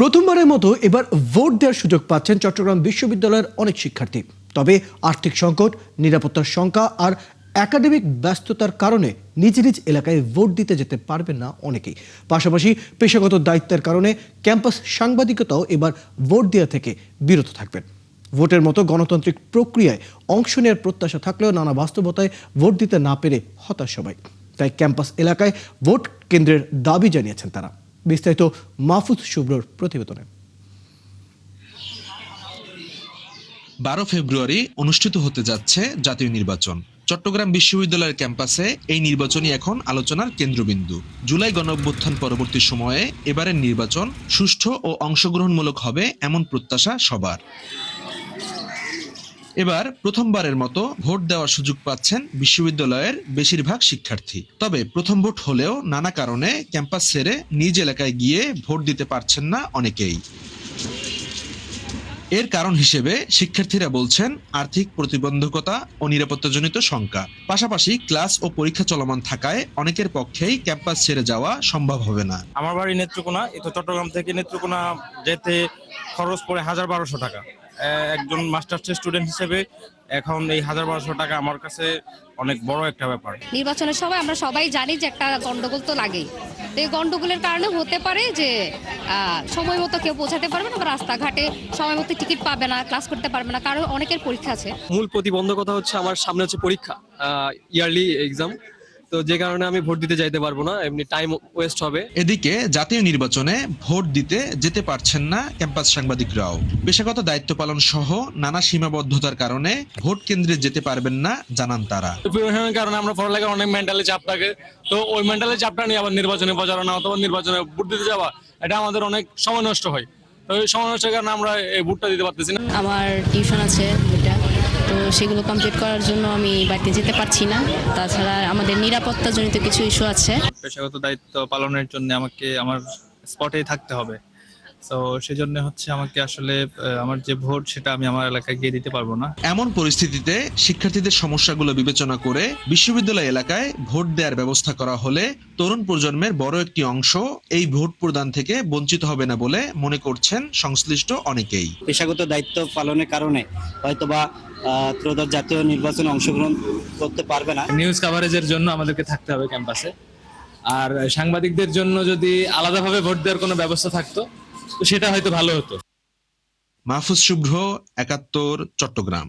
প্রথমবারের মতো এবার ভোট দেওয়ার সুযোগ পাচ্ছেন চট্টগ্রাম বিশ্ববিদ্যালয়ের অনেক শিক্ষার্থী। তবে আর্থিক সংকট, নিরাপত্তার শঙ্কা আর একাডেমিক ব্যস্ততার কারণে নিজ নিজ এলাকায় ভোট দিতে যেতে পারবেন না অনেকেই। পাশাপাশি পেশাগত দায়িত্বের কারণে ক্যাম্পাস সাংবাদিকতাও এবার ভোট দেওয়া থেকে বিরত থাকবেন। ভোটের মতো গণতান্ত্রিক প্রক্রিয়ায় অংশ নেওয়ার প্রত্যাশা থাকলেও নানা বাস্তবতায় ভোট দিতে না পেরে হতাশ সবাই। তাই ক্যাম্পাস এলাকায় ভোট কেন্দ্রের দাবি জানিয়েছেন তারা। বিস্তারিত মাহফুজ শুভ্রর প্রতিবেদনে। 12 ফেব্রুয়ারি অনুষ্ঠিত হতে যাচ্ছে জাতীয় নির্বাচন। চট্টগ্রাম বিশ্ববিদ্যালয়ের ক্যাম্পাসে এই নির্বাচনই এখন আলোচনার কেন্দ্রবিন্দু। জুলাই গণঅভ্যুত্থান পরবর্তী সময়ে এবারের নির্বাচন সুষ্ঠু ও অংশগ্রহণমূলক হবে এমন প্রত্যাশা সবার। এবার প্রথমবারের মতো ভোট দেওয়ার সুযোগ পাচ্ছেন বিশ্ববিদ্যালয়ের বেশিরভাগ শিক্ষার্থী। তবে প্রথম ভোট হলেও নানা কারণে ক্যাম্পাস ছেড়ে নিজ এলাকায় গিয়ে ভোট দিতে পারছেন না অনেকেই। এর কারণ হিসেবে শিক্ষার্থীরা বলছেন আর্থিক প্রতিবন্ধকতা ও নিরাপত্তাজনিত শঙ্কা। পাশাপাশি ক্লাস ও পরীক্ষা চলমান থাকায় অনেকের পক্ষেই ক্যাম্পাস ছেড়ে যাওয়া সম্ভব হবে না। আমার বাড়ি নেত্রকোনা, তো চট্টগ্রাম থেকে নেত্রকোনা যেতে খরচ পড়ে ১,১২০০ টাকা। একজন মাস্টার্স স্টুডেন্ট হিসেবে এখন এই ১,১২০০ টাকা আমার কাছে অনেক বড় একটা ব্যাপার। নির্বাচনের সময় আমরা সবাই জানি যে একটা গন্ডগোল তো লাগেই। তো এই গন্ডগোলের কারণে হতে পারে যে সময় মতো কেউ পৌঁছাতে পারবে না বা রাস্তাঘাটে সময় মতো টিকিট পাবে না, ক্লাস করতে পারবে না, কারণ অনেকের পরীক্ষা আছে। মূল প্রতিবন্ধকতা হচ্ছে আমার সামনে হচ্ছে পরীক্ষা, ইয়ারলি এক্সাম। তো যে কারণে আমি ভোট দিতে যাইতে পারবো না, এমনি টাইম ওয়েস্ট হবে। এদিকে জাতীয় নির্বাচনে ভোট দিতে যেতে পারছেন না ক্যাম্পাস সাংবাদিকরাও। পেশাগত দায়িত্ব পালন সহ নানা সীমাবদ্ধতার কারণে ভোট কেন্দ্রে যেতে পারবেন না জানান তারা। প্রিপারেশনের কারণে আমরা পড়ালেখার অনেক মেন্টালি চাপ থাকে, তো ওই মেন্টালি চাপটা নিয়ে আবার নির্বাচনে প্রচারণা অথবা নির্বাচনে ভোট দিতে যাওয়া, এটা আমাদের অনেক সময় নষ্ট হয়। তো এই সময় নষ্টের কারণে আমরা এই ভোটটা দিতে পারতেছি না। আমার টিউশন আছে দুইটা, তো সেগুলো কমপ্লিট করার জন্য আমি বাড়িতে যেতে পারছি না। তাছাড়া আমাদের নিরাপত্তাজনিত কিছু ইস্যু আছে। পেশাগত দায়িত্ব পালনের জন্য আমাকে আমার স্পটেই থাকতে হবে। তো সেজন্য হচ্ছে আমাকে আসলে আমার যে ভোট সেটা আমি আমার এলাকায় গিয়ে দিতে পারবো না। এমন পরিস্থিতিতে শিক্ষার্থীদের সমস্যাগুলো বিবেচনা করে বিশ্ববিদ্যালয় এলাকায় ভোট দেওয়ার ব্যবস্থা করা হলে তরুণ প্রজন্মের বড় একটি অংশ এই ভোট প্রদান থেকে বঞ্চিত হবে না বলে মনে করছেন সংশ্লিষ্ট অনেকেই। পেশাগত দায়িত্ব পালনের কারণে হয়তোবা ত্রয়োদশ জাতীয় নির্বাচনে অংশগ্রহণ করতে পারবে না। নিউজ কাভারেজের জন্য আমাদেরকে থাকতে হবে ক্যাম্পাসে, আর সাংবাদিকদের জন্য যদি আলাদাভাবে ভোট দেওয়ার কোনো ব্যবস্থা থাকতো তো সেটা হয়তো ভালো হতো। মাহফুজ শুভ্র, ৭১, চট্টগ্রাম।